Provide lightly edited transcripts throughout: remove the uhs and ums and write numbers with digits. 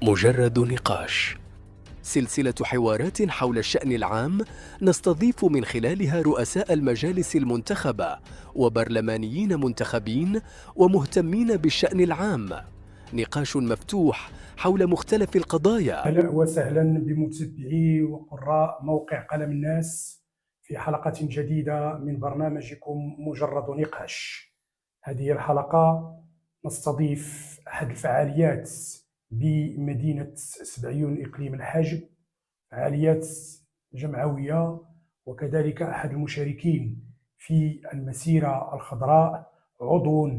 مجرد نقاش، سلسلة حوارات حول الشأن العام نستضيف من خلالها رؤساء المجالس المنتخبة وبرلمانيين منتخبين ومهتمين بالشأن العام. نقاش مفتوح حول مختلف القضايا. أهلا وسهلا بمتابعي وقراء موقع قلم الناس في حلقة جديدة من برنامجكم مجرد نقاش. هذه الحلقة نستضيف أحد الفعاليات بمدينة سبعيون إقليم الحاجب، فعاليات جمعوية، وكذلك أحد المشاركين في المسيرة الخضراء، عضو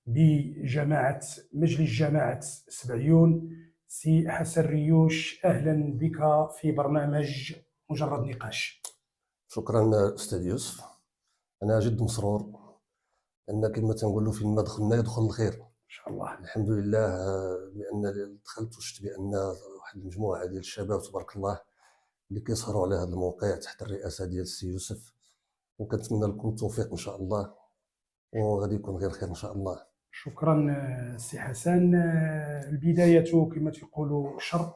بجماعة مجلس جماعة سبعيون، سي حسن ريوش. أهلا بك في برنامج مجرد نقاش. شكرا أستاذ يوسف، أنا جد مسرور أن كما تنقولوا فين ما دخلنا يدخل الخير إن شاء الله. الحمد لله بأن دخلت وشفت بأن واحد المجموعة ديال الشباب تبارك الله اللي كيسهروا على هذا الموقع تحت الرئاسة ديال السي يوسف، وكنتمنى لكم التوفيق إن شاء الله، وغادي يكون غير خير إن شاء الله. شكرا سي حسن. البداية كما تقولوا شرط،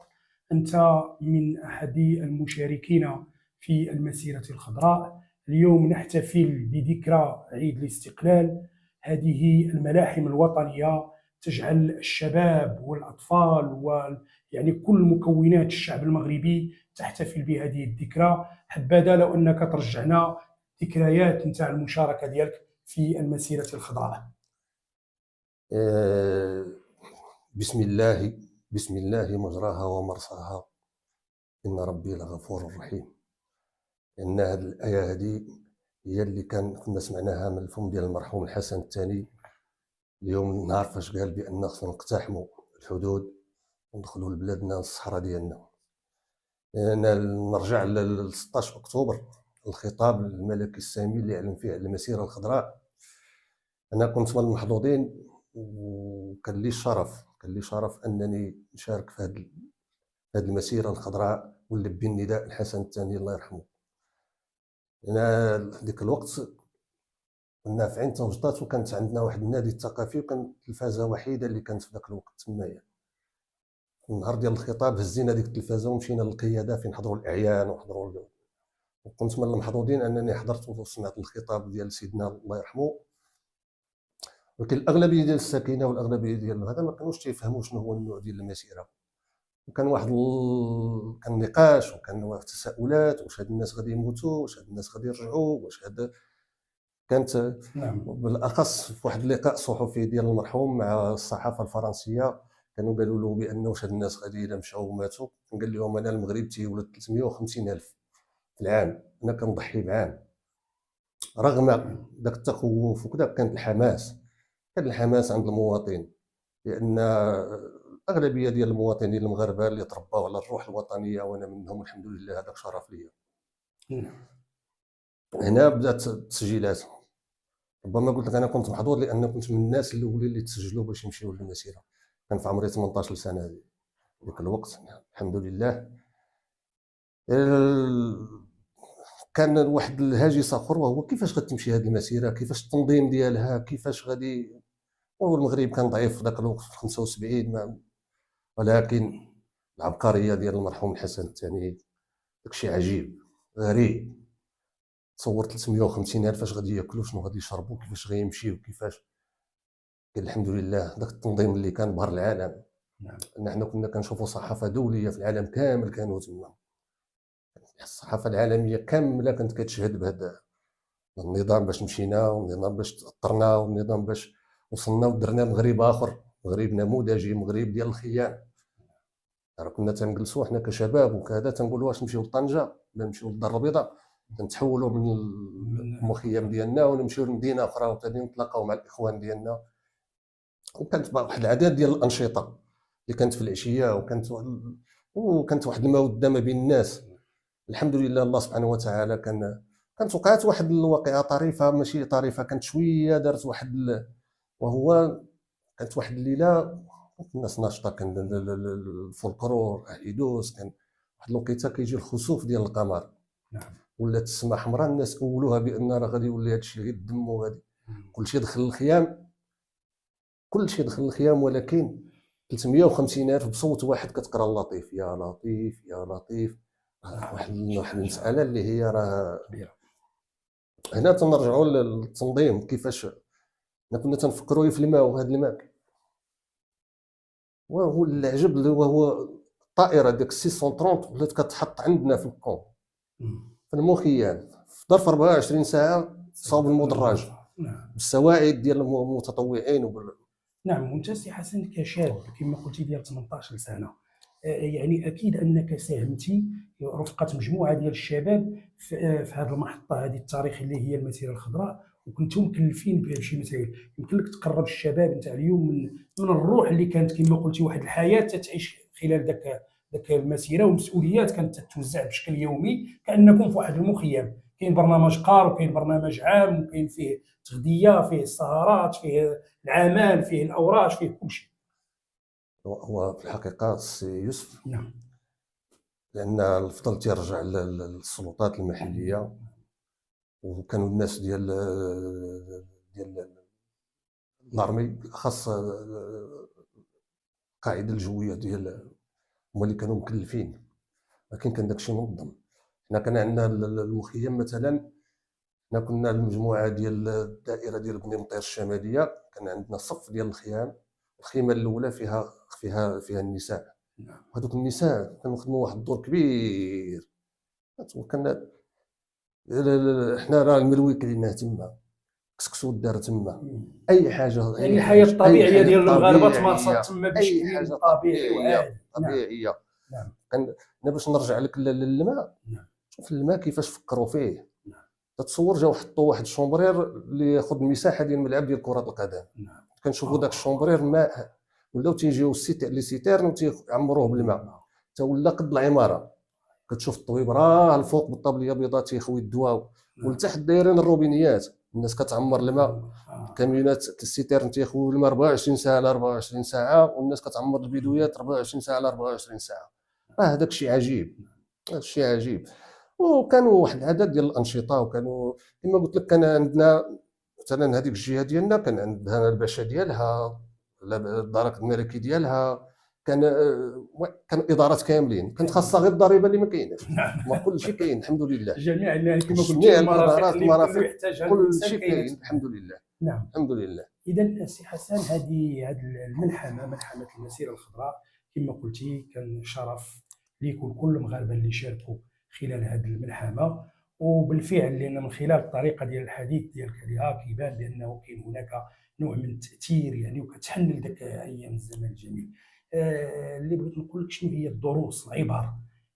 أنت من أحد المشاركين في المسيرة الخضراء. اليوم نحتفل بذكرى عيد الاستقلال. هذه الملاحم الوطنية تجعل الشباب والأطفال ويعني كل مكونات الشعب المغربي تحتفل بهذه الذكرى. حبذا لو أنك ترجعنا ذكريات نتاع المشاركة ديالك في المسيرة الخضراء. بسم الله مجراها ومرساها، إن ربي لغفور رحيم. إن هذه الآية هذه هي اللي كنا سمعناها من الفم ديال المرحوم الحسن الثاني اليوم النهار فاش قال بأن خصنا نقتحموا الحدود وندخلوا لبلادنا الصحراء ديالنا. نرجع ل 16 أكتوبر، الخطاب الملكي السامي اللي أعلن فيه على المسيرة الخضراء. أنا كنت من المحظوظين وكان لي الشرف أنني نشارك في هذه المسيرة الخضراء ونلبي النداء الحسن الثاني الله يرحمه. أنا ذيك الوقت كنا في عين توجدات، وكانت عندنا واحد النادي الثقافي، وكانت التلفازة وحيدة اللي كانت في ذاك الوقت تمايا. النهار ديال الخطاب هزينا ديك التلفازة ومشينا للقيادة فين حضروا الأعيان وكنت من المحظوظين أنني حضرت وسمعت الخطاب ديال سيدنا الله يرحمه. ولكن الأغلبية ديال الساكنة والأغلبية ديال هذا ما كانوش تيفهموا شنو هو النوع ديال المسيرة، وكان واحد كان نقاش وكان واحد التساؤلات: واش هاد الناس غادي يموتوا، واش هاد الناس غادي يرجعوا، واش هذا. كانت بالاخص في واحد اللقاء صحفي ديال المرحوم مع الصحافه الفرنسيه، كانوا قالوا له بان واش هاد الناس غادي الا مشاو وماتوا. قال لهم: انا المغرب تيولد 350,000 في العام، انا كنضحي بعام. رغم داك التخوف وكذا كان الحماس عند المواطن، لان الاغلبيه ديال المواطنين المغاربه اللي تربوا على الروح الوطنيه، وانا منهم الحمد لله، هذاك شرف ليا. هنا بدات التسجيلات. ربما قلت لك انا كنت محظوظ لان كنت من الناس الاولين اللي تسجلوا باش يمشيو للمسيره. كان في عمري 18 سنه ذيك الوقت الحمد لله. كان واحد الهاجس اخر، وهو كيفاش غتمشي هذه المسيره، كيفاش التنظيم ديالها، كيفاش غادي. والمغرب كان ضعيف في ذاك الوقت في 75 ولكن العبقريه ديال المرحوم الحسن الثاني داكشي عجيب غريب. تصور 350,000 فاش غادي ياكلوا، شنو غادي يشربوا، كيفاش غيمشيو، كيفاش. الحمد لله داك التنظيم اللي كان بهر العالم. نحن كنا كنشوفوا صحافه دوليه في العالم كامل كانوا تما، الصحافه العالميه كامله كانت كتشهد بهذا النظام باش مشينا، والنظام باش تاثرنا، والنظام باش وصلنا ودرنا مغرب اخر، مغرب نموذجي، مغرب ديال الخيام. كنا تنجلسوا حنا كشباب وكذا تنقولوا واش نمشيو لطنجه ولا نمشيو للدار البيضاء، تنتحولوا من المخيم ديالنا ونمشيو لمدينه اخرى وثاني نتلاقاو مع الاخوان ديالنا. وكانت واحد العدد ديال الانشطه اللي كانت في العشيه، وكانت واحد الموده ما بين الناس. الحمد لله الله سبحانه وتعالى كانت وقعت واحد الواقعه طريفه، ماشي طريفه، كانت شويه دارت واحد وهو كانت واحد الليله الناس ناشطه، كان الفولكلور عيدوس، كان واحد الوقيته كيجي الخسوف ديال القمر. ولات السماء حمراء، الناس اولوها بان راه غادي يولي هادشي غير الدم وغادي كلشي دخل الخيام، ولكن 350,000 بصوت واحد كتقرا اللطيف يا لطيف يا لطيف. واحد المساله اللي هي راه كبيرة. هنا تنرجعوا للتنظيم. كيفاش حنا كنا تنفكروا في الماء، وهذا الماء وهو العجب اللي هو الطائره ديك 630 ولات كتحط عندنا في الكون في المخيم في ظرف 24 ساعه صوب المدرج نعم بالسواعد ديال المتطوعين نعم. وانت سي حسن كشاب كما قلتي ديال 18 سنه، يعني اكيد انك ساهمتي رفقه مجموعه ديال الشباب في هذه المحطه هذه التاريخيه اللي هي المسيره الخضراء، وكنتم مكلفين بشي مسائل. يمكن لك تقرب الشباب نتاع اليوم من الروح اللي كانت كما قلتي واحد الحياه تتعيش خلال ذاك المسيره، ومسؤوليات كانت تتوزع بشكل يومي كانكم في واحد المخيم. كاين برنامج قار وكاين برنامج عام وكاين فيه تغذيه، فيه السهرات، فيه العمل، فيه الاوراش، فيه كل شيء. هو في الحقيقه السي يوسف، نعم لان الفضل تيرجع للسلطات المحليه، وكانوا الناس ديال الارمي بالاخص القاعده الجويه ديال هما اللي كانوا مكلفين، ولكن كان داكشي منظم. حنا كان عندنا المخيم مثلا، حنا كنا المجموعه ديال الدائره ديال بني مطير الشماليه، كان عندنا صف ديال الخيام. الخيمه الاولى فيها النساء، وهذوك النساء كانوا يخدموا واحد الدور كبير. وكان حنا راه المروي كاينه تما، كسكسو دار تما، اي حاجه يعني الحياه الطبيعيه ديال المغاربه تمارست تما اي بشكل حاجه طبيعي وعادي. طبيعيه. نعم كان باش نرجع لك للماء، نعم شوف الماء كيفاش فكروا فيه. نعم تتصور جاو حطوا واحد الشومبرير اللي ياخذ المساحه ديال الملعب ديال كره القدم. نعم كنشوفوا داك الشومبرير ماء، ولاو تيجيو لي سيتيرن وتيعمروه بالماء، حتى ولا قد العماره. كتشوف الطويب راه الفوق بالطابليه بيضاء تيخوي الدواء، ولتحت دايرين الروبينيات، الناس كتعمر الماء. كاميونات السيتيرن تيخويو الماء 24 ساعه على 24 ساعه، والناس كتعمر البيدويات 24 ساعه على 24 ساعه. هذاك الشيء عجيب، هذا الشيء عجيب. وكانوا واحد العدد ديال الانشطه، وكانوا كما قلت لك كان عندنا مثلا هذيك الجهه ديالنا كان عندها الباشا ديالها، الدرك الملكي ديالها، كانوا ادارات كاملين كانت خاصها غير الضريبه اللي ما كايناش. ما كل شيء كاين الحمد لله، جميع يعني كما قلت جميع المرافق المرافق اللي يحتاجها كل الانسان شيء كاينه. كاين الحمد لله. نعم الحمد لله. اذا سي حسن هذه ملحمه المسيره الخضراء كما قلتي كان شرف ليكم كل المغاربه اللي شاركوا خلال هذه الملحمه. وبالفعل لان من خلال الطريقه ديال الحديث ديالك عليها كيبان بانه كاين هناك نوع من التاثير يعني، وكتحن لذاك ايام الزمن الجميل. اللي بغيت نقول لك شنو هي الدروس العبر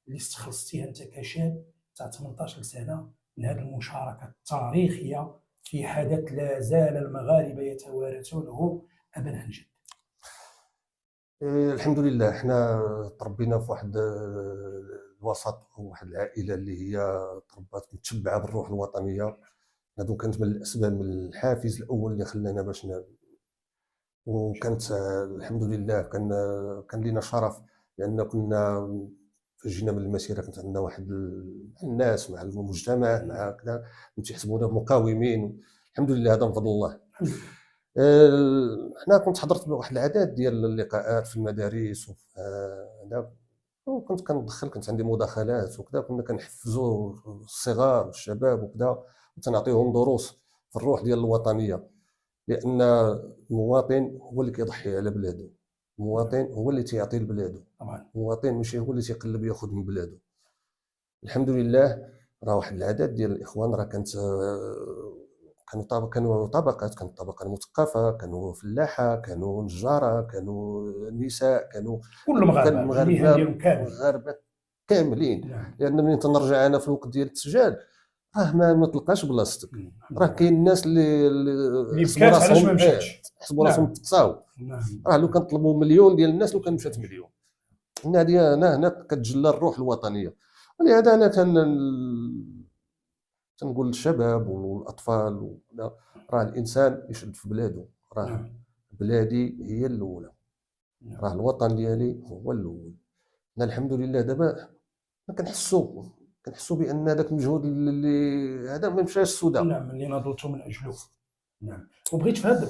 اللي استخلصتيها انت كشاب تاع 18 سنه من هذه المشاركه التاريخيه في حدث لا زال المغاربه يتوارثونه ابا عن جد؟ الحمد لله حنا تربينا في واحد الوسط، واحد العائله اللي هي تربات متشبعه بالروح الوطنيه. هذو كانت من الاسباب، من الحافز الاول اللي خلانا باش وكانت الحمد لله كان لينا شرف، لان كنا جينا من المسيره كانت عندنا واحد الناس مع المجتمع مع كذا تيحسبونا مقاومين. الحمد لله هذا من فضل الله. حنا كنت حضرت بواحد العدد ديال اللقاءات في المدارس وهذا، وكنت كندخل، كنت عندي مداخلات وكذا، كنا كنحفزوا الصغار والشباب وكذا، وتنعطيهم دروس في الروح ديال الوطنيه، لان المواطن هو اللي كيضحي على بلاده، المواطن هو اللي تيعطي لبلاده، المواطن ماشي هو اللي تيقلب ياخذ من بلاده. الحمد لله راه واحد العدد ديال الاخوان راه كانوا طبقات، كانت الطبقه المثقفه، كانوا فلاحه، كانوا نجاره، كانوا نساء، كانوا كل المغاربه كاملين. لان ملي تنرجع انا في الوقت ديال التسجيل راه ما تلقاش بلاصتك، راه كاين الناس اللي بكات علاش ما مشاتش، حسبوا راسهم تقصاو. راه لو كنطلبوا مليون ديال الناس لو كان مشات مليون. هنا كتجلى الروح الوطنيه. ولهذا انا تنقول للشباب والاطفال راه الانسان يشد في بلاده، راه بلادي هي الاولى، راه الوطن ديالي هو الاول. الحمد لله دابا كنحسوا بان هذاك المجهود اللي هذا ما مشاش سودا. نعم اللي نضلتوا من اجله. نعم وبغيت في هذا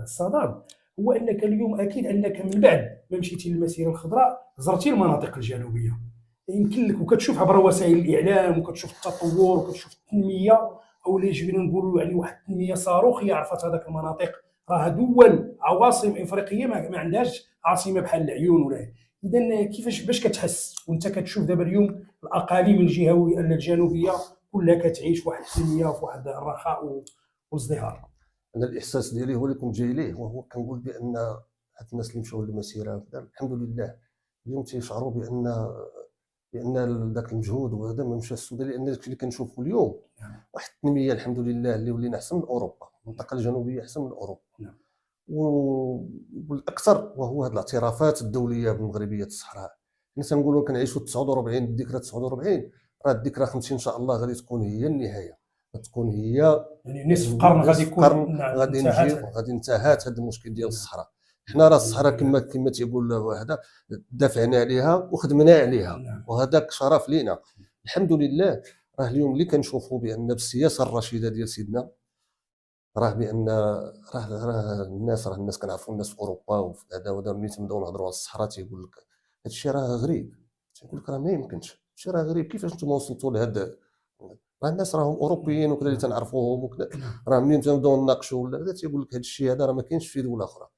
الصدد هو انك اليوم اكيد انك من بعد ما مشيتي للمسيره الخضراء زرتي المناطق الجنوبيه، يمكن لك وكتشوف عبر وسائل الاعلام وكتشوف التطور وكتشوف التنميه، او اللي جبنا نقولوا يعني واحد التنميه صاروخيه عرفت هذاك المناطق. راه دول عواصم افريقيه ما عندهاش عاصمه بحال العيون ولا. اذا كيفاش باش كتحس وانت كتشوف دابا اليوم الاقاليم الجهويه الجنوبيه كلها كتعيش واحد التنميه وفي واحد الرخاء والازدهار؟ انا الاحساس ديالي هو اللي كنت جاي ليه، وهو كنقول بان هاد الناس اللي مشاو للمسيره الحمد لله اليوم تيشعروا بان ذاك المجهود وهذا ما مشى السوداء، لان داكشي اللي كنشوفوا اليوم واحد التنميه الحمد لله اللي ولينا احسن من اوروبا، المنطقه الجنوبيه احسن من اوروبا. والاكثر وهو هذه الاعترافات الدوليه بالمغربيه الصحراء. حنا تنقولوا كنعيشوا 49 الذكرى 49، راه الذكرى 50 ان شاء الله غادي تكون هي النهايه، غتكون هي يعني نصف قرن غادي يكون غادي نجي غادي انتهت هذا المشكل ديال الصحراء. حنا راه الصحراء كما تيقول هذا دافعنا عليها وخدمنا عليها، وهذاك شرف لينا الحمد لله. راه اليوم اللي كنشوفوا بان بالسياسه الرشيده ديال سيدنا راه بان راه الناس كنعرفوا الناس في اوروبا وفي هذا وهذا، ملي تنبداو نهضروا على الصحراء تيقول لك هادشي راه غريب، تيقول لك راه ما يمكنش، هادشي راه غريب، كيفاش نتوما وصلتوا لهذا؟ راه الناس راهم اوروبيين وكذا اللي تنعرفوهم وكذا، راه ملي تنبداو نناقشوا ولا هذا تيقول لك هادشي هذا راه ما كاينش في دوله اخرى.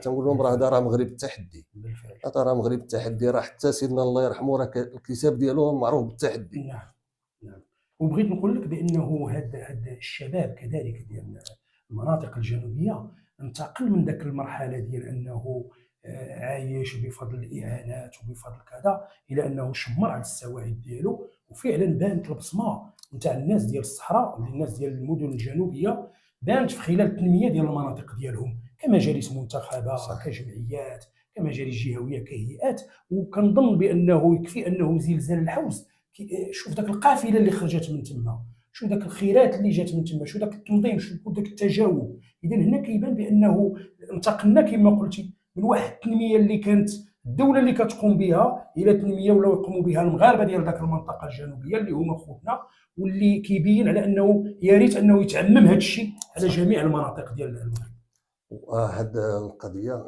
تنقول لهم راه هذا راه مغرب التحدي، هذا راه مغرب التحدي، راه حتى سيدنا الله يرحمه راه الكتاب ديالو معروف بالتحدي. نعم. وبغيت نقول لك بانه هاد الشباب كذلك ديال المناطق الجنوبيه انتقل من ذاك المرحله ديال انه عايش بفضل الاعانات وبفضل كذا الى انه شمر على السواعد ديالو، وفعلا بانت البصمه نتاع الناس ديال الصحراء، الناس ديال المدن الجنوبيه، بانت في خلال التنميه ديال المناطق ديالهم كمجالس منتخبه كجمعيات كمجالس جهويه كهيئات. وكنظن بانه يكفي انه زلزال الحوز شوف ذاك القافله اللي خرجت من تما، شو ذاك الخيرات اللي جات من تما، شو ذاك التنظيم، شو ذاك التجاوب. اذا هنا كيبان بانه انتقلنا كما قلتي من واحد التنميه اللي كانت الدوله اللي كتقوم بها الى تنميه ولاو يقوموا بها المغاربه ديال ذاك المنطقه الجنوبيه اللي هما خوتنا، واللي كيبين على انه يا ريت انه يتعمم هذا الشيء على جميع المناطق ديال المغرب. وهاد القضيه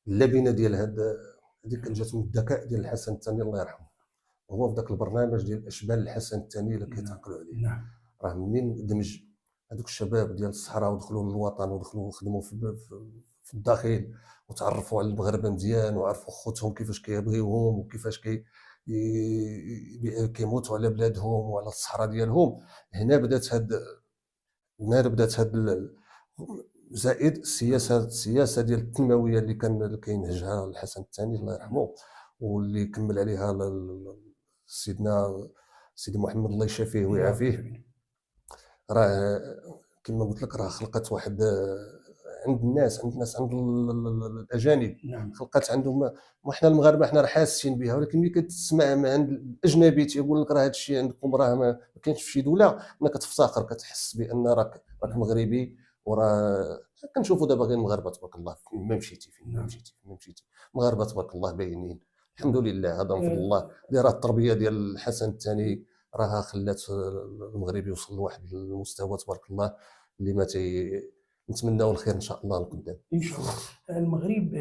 اللبنه ديال هذيك جات من الذكاء ديال الحسن الثاني الله يرحمه، هو في ذاك البرنامج ديال اشبال الحسن الثاني اللي كيتعقلوا عليه. نعم. راه منين دمج هذوك الشباب ديال الصحراء ودخلوا للوطن ودخلوا خدموا في الداخل وتعرفوا على المغاربه مزيان وعرفوا خوتهم كيفاش كيبغيوهم وكيفاش كيموتوا على بلادهم وعلى الصحراء ديالهم. هنا بدات زائد السياسه ديال التنمويه اللي كان كينهجها الحسن الثاني الله يرحمه، واللي كمل عليها سيدي محمد الله يشافيه ويعافيه. راه كما قلت لك راه خلقت واحد عند الناس عند الاجانب. نعم. خلقت عندهم، وحنا المغاربه حنا راه حاسين بها، ولكن ملي كتسمع من عند الاجنبي تيقول لك راه هذا الشيء عندكم راه ما كاينش في شي دوله، انك كتفتخر كتحس بان راك مغربي. وراه كنشوفوا دابا غير المغاربه تبارك الله فين ما مشيتي المغاربه تبارك الله باينين الحمد لله. هذا من فضل الله، راه التربيه ديال الحسن الثاني راها خلات المغرب يوصل لواحد المستوى تبارك الله اللي ما نتمناو الخير ان شاء الله لقدام ان شاء الله. المغرب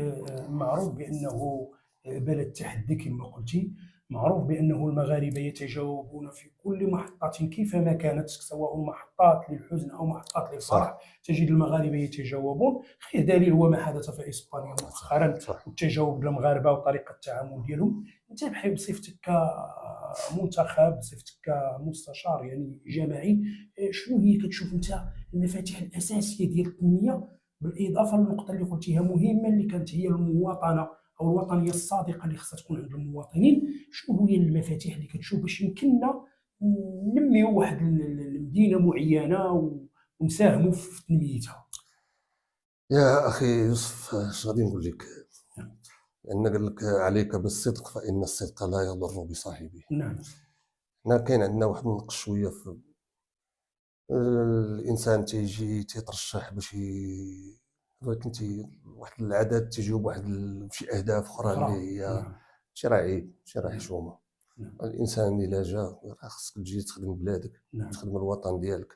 معروف بانه بلد تحدي كما قلتي، معروف بانه المغاربه يتجاوبون في كل محطه كيفما كانت، سواء محطات للحزن او محطات للفرح تجد المغاربه يتجاوبون. خير دليل هو ما حدث في اسبانيا مؤخرا والتجاوب للمغاربه وطريقه التعامل ديالهم. انت بصفتك كمنتخب، بصفتك كمستشار يعني جماعي، شنو هي كتشوف انت المفاتيح الاساسيه ديال التنميه، بالاضافه للنقطه اللي قلتيها مهمه اللي كانت هي المواطنه او الوطنيه الصادقه اللي خصها تكون عند المواطنين؟ شنو هي المفاتيح اللي كتشوف باش يمكننا ننميو واحد المدينه معينه ونساهموا في تنميتها؟ يا اخي يوسف اش غادي نقول لك، لان قال لك عليك بالصدق فان الصدق لا يضر بصاحبه. نعم. حنا كاين عندنا واحد النقص شويه في الانسان تيجي تيترشح باش ولكن واحد العادات تيجيو بواحد شي اهداف اخرى اللي هي شي راه عيب، شي راه حشومه. الانسان الا جا راه خصك تجي تخدم بلادك، تخدم الوطن ديالك.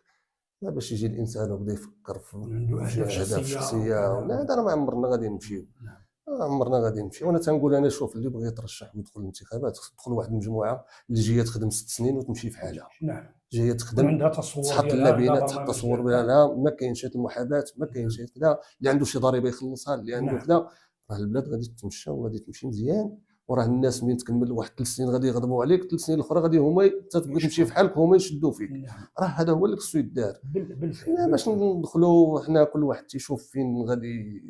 لا باش يجي الانسان وبدا يفكر في عنده أهداف شخصيه. لا هذا راه ما عمرنا غادي نمشيو، عمرنا غادي نمشي. وانا تنقول انا شوف اللي بغى يترشح ويدخل الانتخابات تدخل واحد المجموعه اللي جايه تخدم 6 سنين وتمشي في حالها، نعم، جايه تخدم عندها تصور تحط ديالها، اللبنه تحط تصور ديالها، ما كاينش هاد المحاباه، ما كاينش كذا، اللي عنده شي ضريبه يخلصها، اللي عنده كذا. راه البلاد غادي تمشى وغادي تمشي مزيان. وراه الناس ملي تكمل واحد 3 سنين غادي يغضبوا عليك، 3 سنين الاخرى غادي هما تبغي تمشي في حالك هما يشدوا فيك. راه هذا هو اللي خصو يدار. بالفعل باش ندخلوا حنا كل واحد تيشوف فين غادي.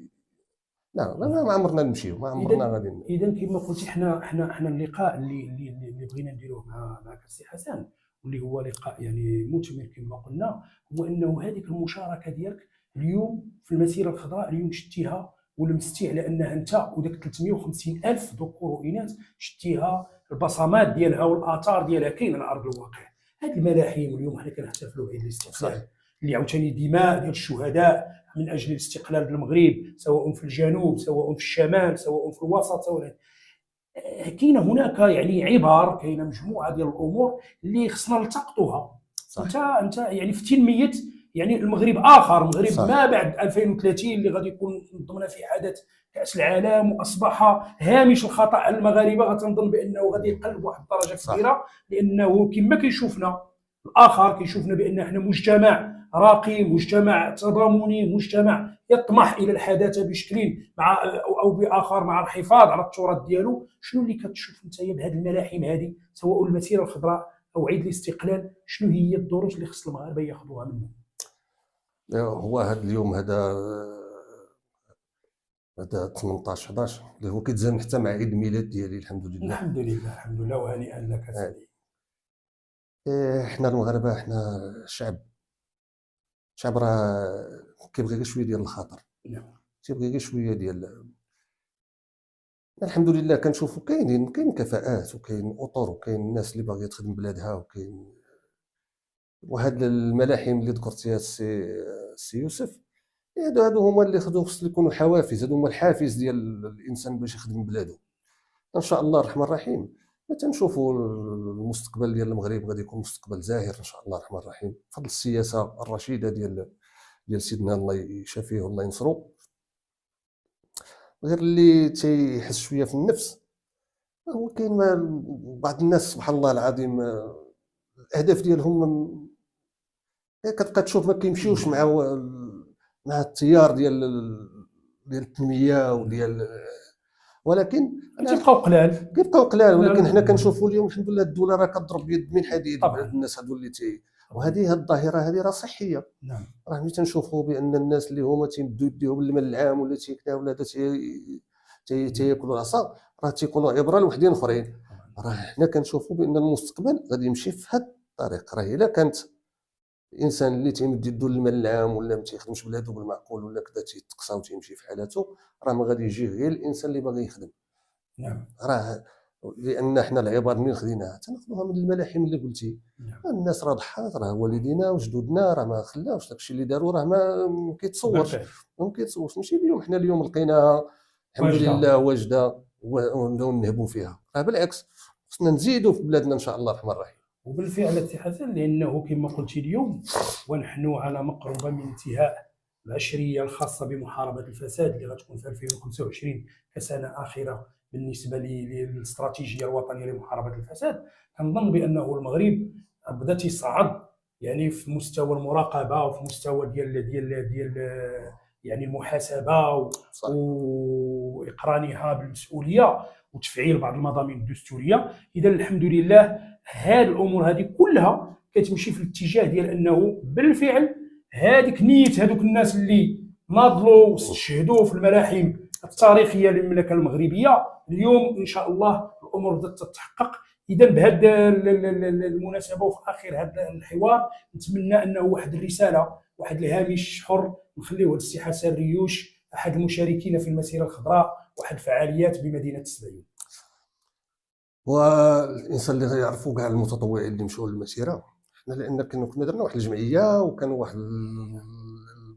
لا ما عمرنا نمشيو، ما عمرنا غادي. اذا كما قلتي حنا اللقاء اللي بغينا نديروه معك السي حسن، واللي هو لقاء يعني مثمر كما قلنا، هو انه هذيك المشاركه ديالك اليوم في المسيره الخضراء اليوم شتيها ولمستي على انها انت وداك 350 الف ذكور واناث شتيها البصمات ديالها والاثار ديالها كاينه على ارض الواقع. هذه الملاحم اليوم حنا كنحتفلوا بعيد الاستقلال اللي عاوتاني دماء ديال الشهداء من اجل الاستقلال المغرب، سواء في الجنوب سواء في الشمال سواء في الوسط سواء كاينه هناك يعني عبر، كاينه مجموعه ديال الامور اللي خصنا نلتقطوها. انت يعني في تنميه يعني المغرب اخر، مغرب ما بعد 2030 اللي غادي يكون ضمن في حدث كاس العالم، واصبح هامش الخطا على المغاربه غتنظن بانه غادي يقل بواحد الدرجه كبيره، لانه كما كيشوفنا الاخر كيشوفنا بان احنا مجتمع راقي، مجتمع تضامني، مجتمع يطمح الى الحداثه بشكل مع او باخر مع الحفاظ على التراث ديالو. شنو اللي كتشوف انت بهذه الملاحم هذه سواء المسيره الخضراء او عيد الاستقلال، شنو هي الدروس اللي خص المغاربه ياخذوها منه؟ هو هذا اليوم هذا 18 11 اللي هو كيتزامن حتى مع عيد الميلاد ديالي. الحمد لله وهنيئا لك سيدي. حنا المغاربه حنا شعب راه كيبغي غير شويه ديال الخاطر، كيبغي غير شويه ديال. الحمد لله كنشوفوا كاين كفاءات وكاين اطر وكاين الناس اللي باغيه تخدم بلادها وكاين. وهاد الملاحم اللي ذكرتيها السي يوسف، هادو هما اللي خصو يكونوا حوافز، هادو هما الحافز ديال الانسان باش يخدم بلادو. ان شاء الله الرحمن الرحيم تنشوفوا المستقبل ديال المغرب غادي يكون مستقبل زاهر ان شاء الله الرحمن الرحيم، بفضل السياسه الرشيده ديال سيدنا الله يشافيه والله ينصرو. غير اللي تيحس شويه في النفس هو كاين بعض الناس سبحان الله العظيم الاهداف ديالهم كتبقى تشوف ما كيمشيوش مع التيار ديال التنميه وديال، ولكن كيبقاو قلال ولكن حنا كنشوفوا اليوم الحمد لله الدوله راه كتضرب بيد من حديد الناس هادو اللي وهذه الظاهره هذه راه صحيه. راه ملي تنشوفوا بان الناس اللي هما تيمدوا يديهم المال العام ولا كذا ولا تياكلوا العصا راه تيكونوا عبره لوحدين اخرين. راه حنا كنشوفوا بان المستقبل غادي يمشي في هذا الطريق. راه الا كانت الانسان اللي تيمد يدو المال العام ولا ما تيخدمش بلادو بالمعقول ولا كذا تيتقصى وتيمشي في حالته، راه ما غادي يجي غير الانسان اللي باغي يخدم. راه لان حنا العباد منين خديناها تناخذوها من الملاحم اللي قلتي. الناس راه ضحات، راه والدينا وجدودنا راه ما خلاوش داكشي اللي داروا، راه ما كيتصورش ماشي اليوم حنا اليوم لقيناها الحمد لله واجده ونهبوا فيها. راه بالعكس خصنا نزيدوا في بلادنا ان شاء الله الرحمن الرحيم. وبالفعل السي حسن، لانه كما قلتي اليوم ونحن على مقربه من انتهاء العشريه الخاصه بمحاربه الفساد اللي غتكون في 2025 كسنه اخره بالنسبه للاستراتيجيه الوطنيه لمحاربه الفساد. كنظن بانه المغرب بدا تيصعد يعني في مستوى المراقبه وفي مستوى ديال يعني المحاسبه واقرانها بالمسؤوليه وتفعيل بعض المضامين الدستوريه. اذا الحمد لله هذه الامور هذه كلها كتمشي في الاتجاه ديال انه بالفعل هذيك نيه هذوك الناس اللي ناضلوا واستشهدوا في الملاحم التاريخيه للمملكه المغربيه اليوم ان شاء الله الامور بدات تتحقق. اذا بهذه المناسبه وفي اخر هذا الحوار نتمنى انه واحد الرساله، واحد الهامش حر نخليوه للسي حسن ريوش احد المشاركين في المسيره الخضراء واحد الفعاليات بمدينه السبعين. والانسان اللي يعرفوا كاع المتطوعين اللي مشاو للمسيره، حنا لان كنا درنا واحد الجمعيه وكان واحد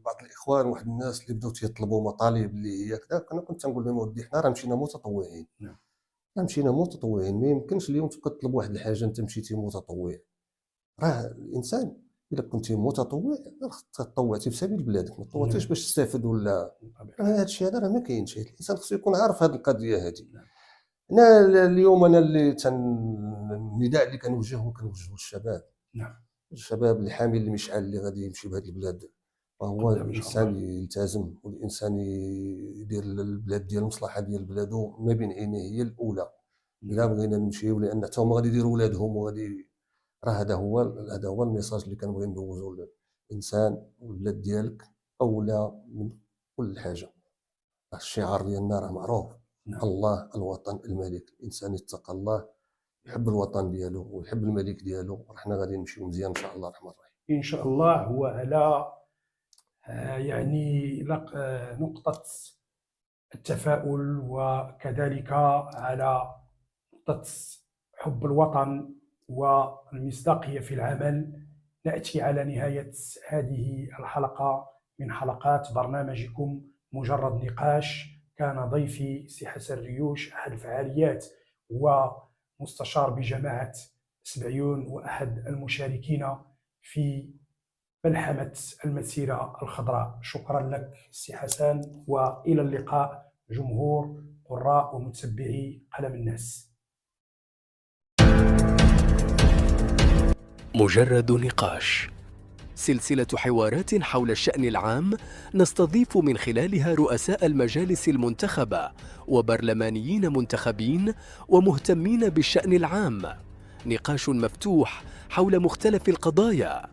بعض الاخوان واحد الناس اللي بداو تيطلبوا مطالب اللي هي كذا، كنت تنقول لهم ودي حنا راه مشينا متطوعين. مشينا متطوعين، ما يمكنش اليوم تبقى تطلب واحد الحاجه انت مشيتي متطوع. راه الانسان الا كنتي متطوع تطوعتي في سبيل بلادك، ما تطوعتيش باش تستافد ولا. هذا الشيء هذا راه ما كاينش، الانسان خصو يكون عارف هذه القضيه هذه. انا اليوم انا النداء اللي كنوجهه للشباب، الشباب اللي حامل المشعل اللي غادي يمشي بهذه البلاد، وهو الانسان يلتزم، والانسان يدير البلاد ديال المصلحه ديال بلادو ما بين عينيه هي الاولى. الا بغينا نمشيو لان حتى هما غادي يديروا ولادهم وغادي، راه هذا هو الميساج اللي كنبغي ندوزو للانسان. والبلاد ديالك اولى من كل حاجه. الشعار ديالنا راه معروف، الله الوطن الملك. الانسان يتقى الله، يحب الوطن ديالو ويحب الملك ديالو، وحنا غادي نمشيو مزيان ان شاء الله الرحمن الرحيم. ان شاء الله. هو على يعني نقطة التفاؤل، وكذلك على نقطة حب الوطن والمصداقية في العمل، نأتي على نهاية هذه الحلقة من حلقات برنامجكم مجرد نقاش. كان ضيفي سي حسن ريوش، أحد الفعاليات ومستشار بجماعة سبعيون، وأحد المشاركين في ملحمة المسيرة الخضراء. شكرا لك سي حسن، وإلى اللقاء جمهور قراء ومتبعي قلم الناس. مجرد نقاش، سلسلة حوارات حول الشأن العام نستضيف من خلالها رؤساء المجالس المنتخبة وبرلمانيين منتخبين ومهتمين بالشأن العام. نقاش مفتوح حول مختلف القضايا،